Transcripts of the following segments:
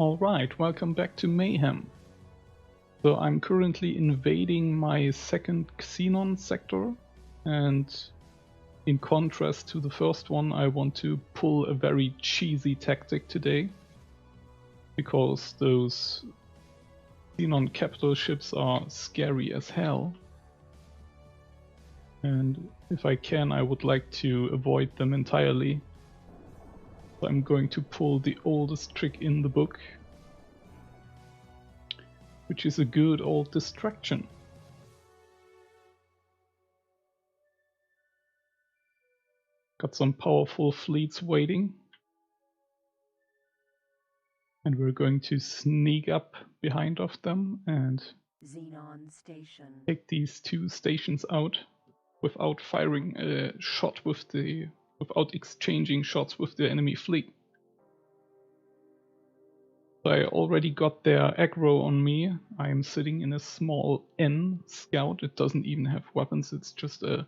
Alright, welcome back to Mayhem. So I'm currently invading my second Xenon sector, and in contrast to the first one, I want to pull a very cheesy tactic today, because those Xenon capital ships are scary as hell. And if I can, I would like to avoid them entirely. So I'm going to pull the oldest trick in the book, which is a good old distraction. Got some powerful fleets waiting. And we're going to sneak up behind of them and Xenon station. take these two stations out without firing a shot with the... without exchanging shots with the enemy fleet. So I already got their aggro on me. I am sitting in a small N scout. It doesn't even have weapons, it's just a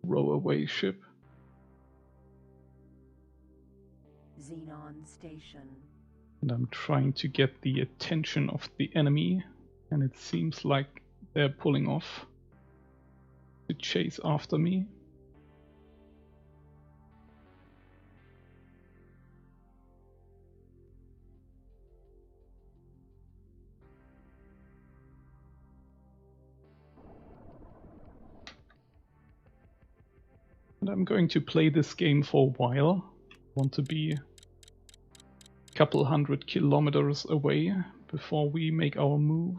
row-away ship. Xenon station. And I'm trying to get the attention of the enemy, and it seems like they're pulling off to chase after me. And I'm going to play this game for a while. I want to be a couple 100 kilometers away before we make our move.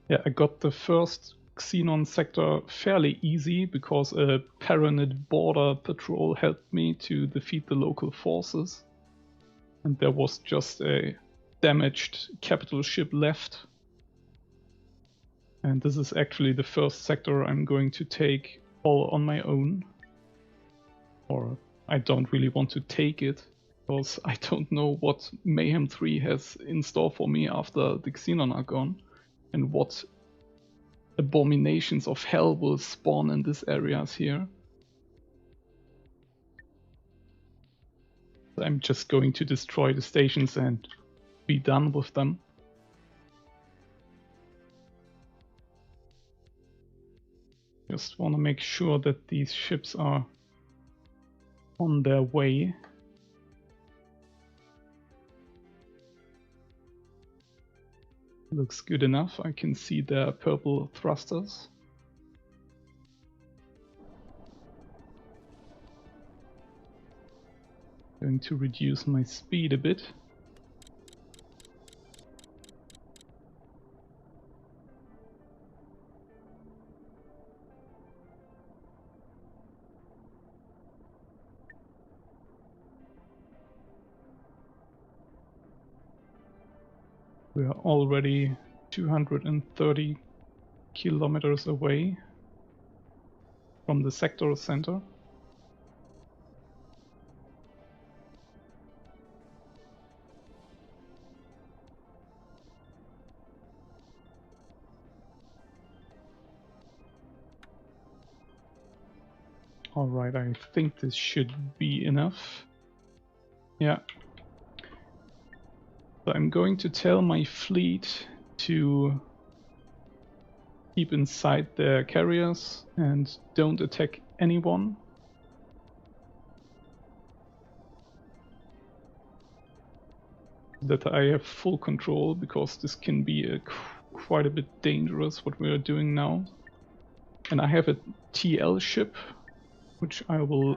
Yeah, I got the first Xenon sector fairly easy because a Paranid border patrol helped me to defeat the local forces. And there was just a damaged capital ship left. And this is actually the first sector I'm going to take all on my own. Or I don't really want to take it, because I don't know what Mayhem 3 has in store for me after the Xenon are gone, and what abominations of hell will spawn in these areas here. I'm just going to destroy the stations and be done with them. Just want to make sure that these ships are on their way. Looks good enough. I can see their purple thrusters. Going to reduce my speed a bit. We are already 230 kilometers away from the sector center. Alright, I think this should be enough. Yeah. So I'm going to tell my fleet to keep inside their carriers and don't attack anyone. That I have full control, because this can be quite a bit dangerous what we are doing now. And I have a TL ship, which I will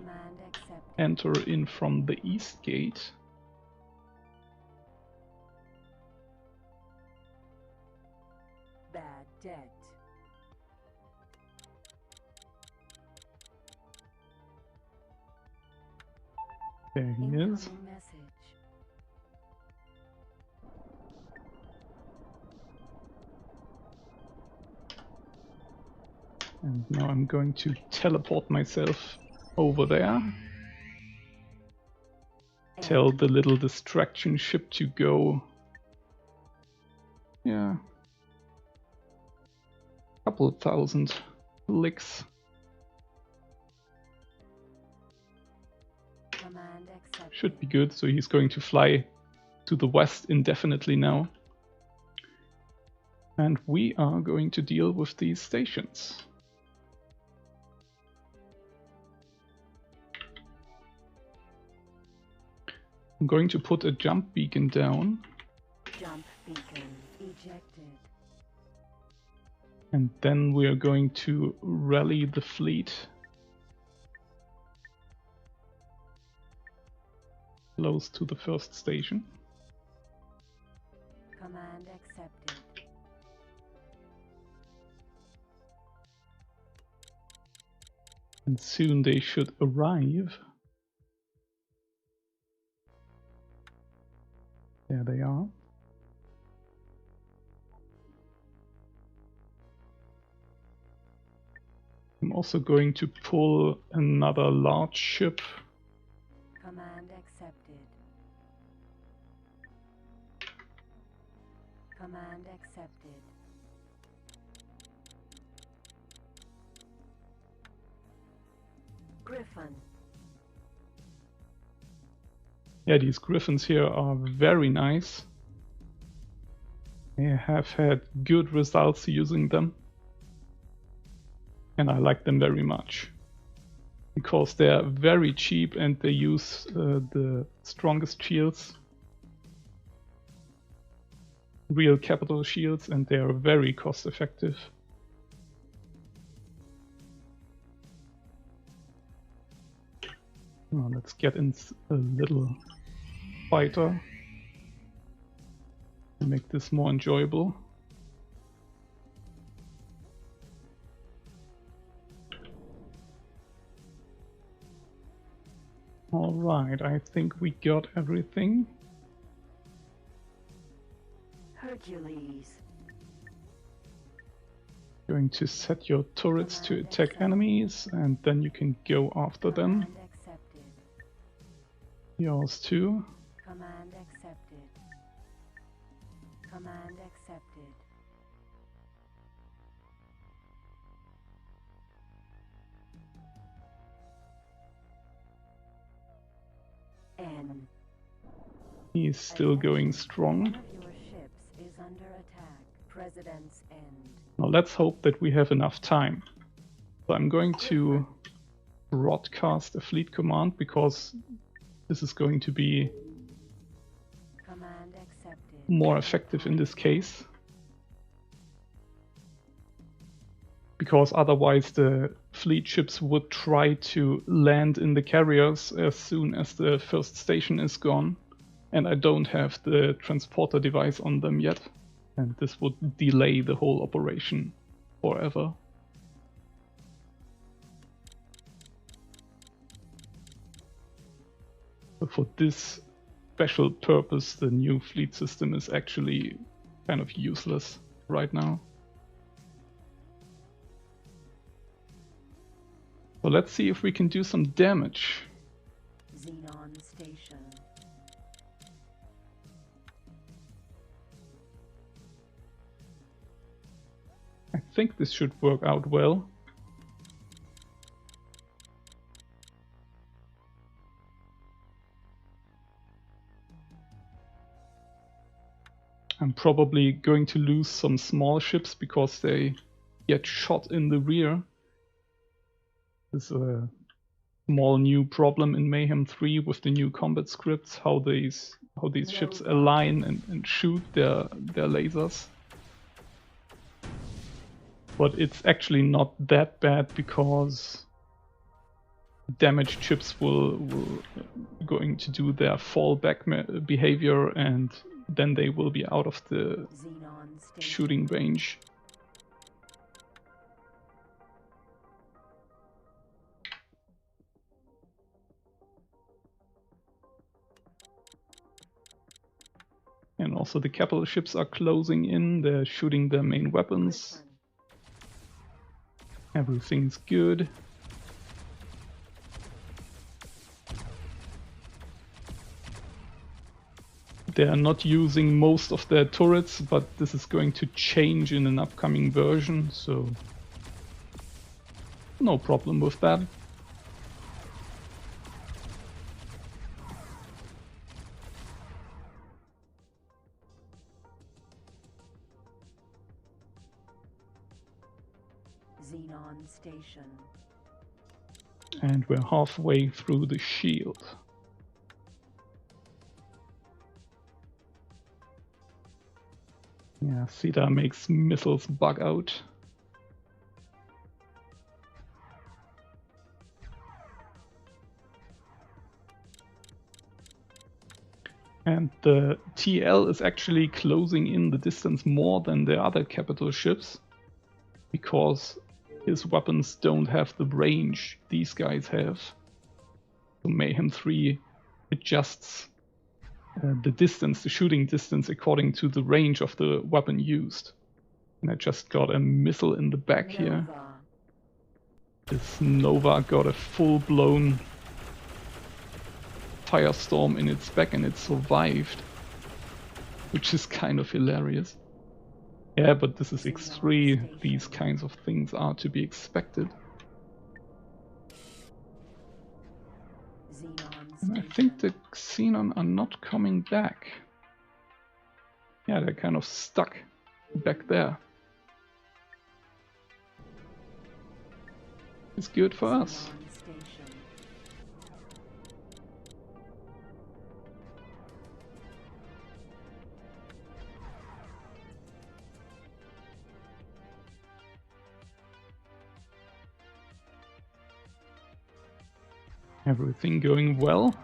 enter in from the east gate. Bad debt. There he is. Message. And now I'm going to teleport myself over there. Tell the little distraction ship to go. Yeah. Couple of thousand licks. Should be good, so he's going to fly to the west indefinitely now. And we are going to deal with these stations. I'm going to put a jump beacon down. Jump beacon ejected. And then we are going to rally the fleet close to the first station. Command accepted. And soon they should arrive. There they are. I'm also going to pull another large ship. Command accepted. Command accepted. Griffin. Yeah, these griffins here are very nice. I have had good results using them. And I like them very much. Because they're very cheap and they use the strongest shields. Real capital shields, and they are very cost effective. Oh, let's get in a little fighter to make this more enjoyable. Alright, I think we got everything. Hercules. Going to set your turrets to attack enemies, and then you can go after them. Command accepted. Yours too. Command accepted. Command accepted. N. He's still going strong. One of your ships is under attack. President's End. Now let's hope that we have enough time. So I'm going to broadcast a fleet command because this is going to be Command accepted. more effective in this case. Because otherwise the fleet ships would try to land in the carriers as soon as the first station is gone. And I don't have the transporter device on them yet. And this would delay the whole operation forever. So for this special purpose, the new fleet system is actually kind of useless right now. So let's see if we can do some damage. Xenon station. I think this should work out well. I'm probably going to lose some small ships because they get shot in the rear. This is a small new problem in Mayhem 3 with the new combat scripts, how these ships align and shoot their lasers. But it's actually not that bad because damaged ships will going to do their fallback behavior, and then they will be out of the shooting range. And also the capital ships are closing in, they're shooting their main weapons. Everything's good. They are not using most of their turrets, but this is going to change in an upcoming version, so no problem with that. Xenon station. And we're halfway through the shield. Yeah, Sita makes missiles bug out. And the TL is actually closing in the distance more than the other capital ships, because his weapons don't have the range these guys have. So Mayhem 3 adjusts the distance, the shooting distance, according to the range of the weapon used. And I just got a missile in the back here. This Nova got a full-blown firestorm in its back and it survived, which is kind of hilarious. Yeah, but this is X3, these kinds of things are to be expected. And I think the Xenon are not coming back. Yeah, they're kind of stuck back there. It's good for us. Everything going well.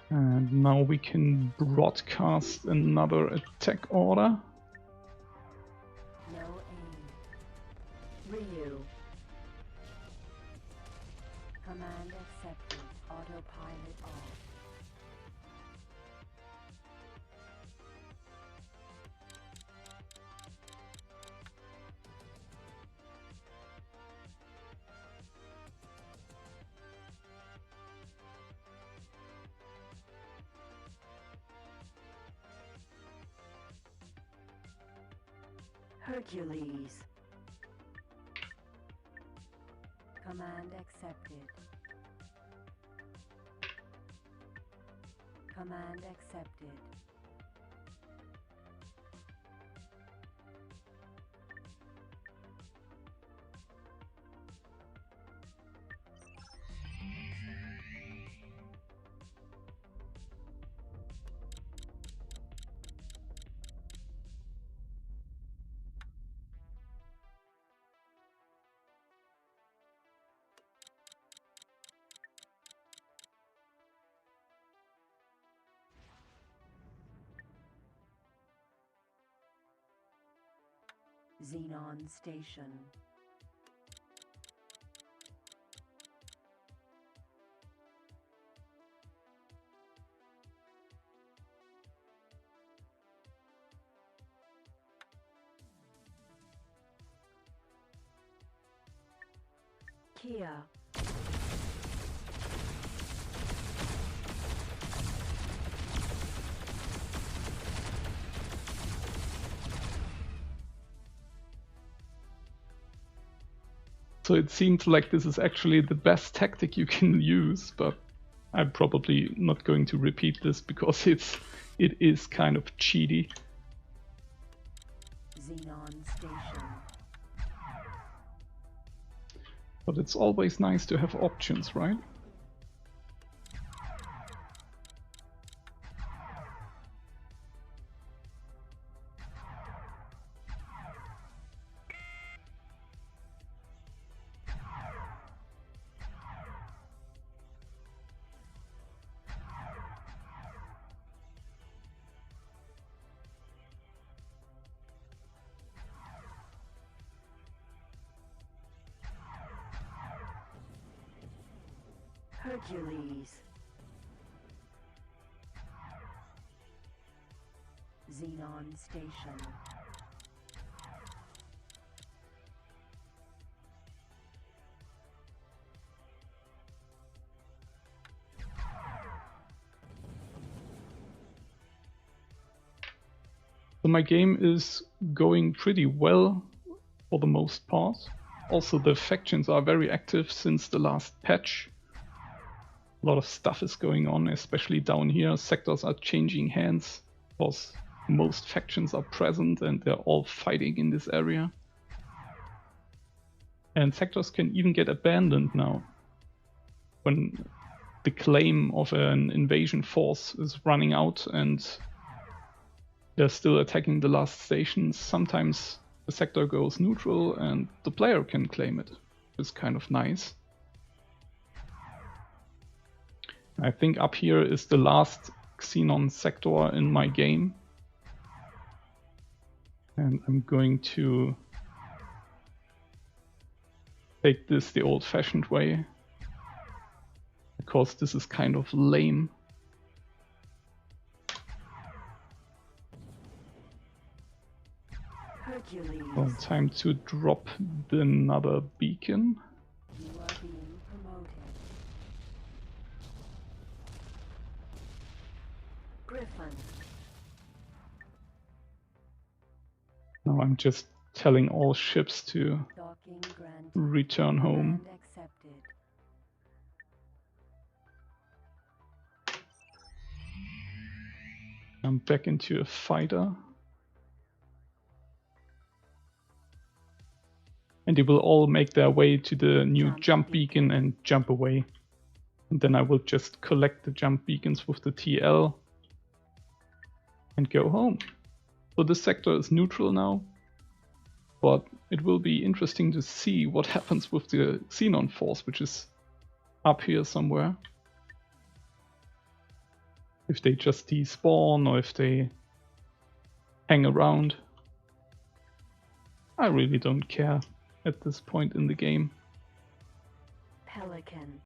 And now we can broadcast another attack order. No aim. Ryu. Command accepted. Autopilot off. Hercules. Command accepted. Command accepted. Xenon station. Kia. So it seems like this is actually the best tactic you can use, but I'm probably not going to repeat this because it is kind of cheaty. Xenon station. But it's always nice to have options, right? Hercules. Xenon Station. So my game is going pretty well for the most part. Also the factions are very active since the last patch. A lot of stuff is going on, especially down here. Sectors are changing hands because most factions are present and they're all fighting in this area. And sectors can even get abandoned now. When the claim of an invasion force is running out and they're still attacking the last stations, sometimes the sector goes neutral and the player can claim it. It's kind of nice. I think up here is the last Xenon sector in my game. And I'm going to take this the old-fashioned way, because this is kind of lame. Hercules. Well, time to drop another beacon. You are being promoted. Griffin. Now I'm just telling all ships to Docking granted. return home. Command accepted. I'm back into a fighter. And they will all make their way to the new jump beacon and jump away. And then I will just collect the jump beacons with the TL and go home. So this sector is neutral now, but it will be interesting to see what happens with the Xenon force, which is up here somewhere. If they just despawn or if they hang around. I really don't care at this point in the game. Pelican.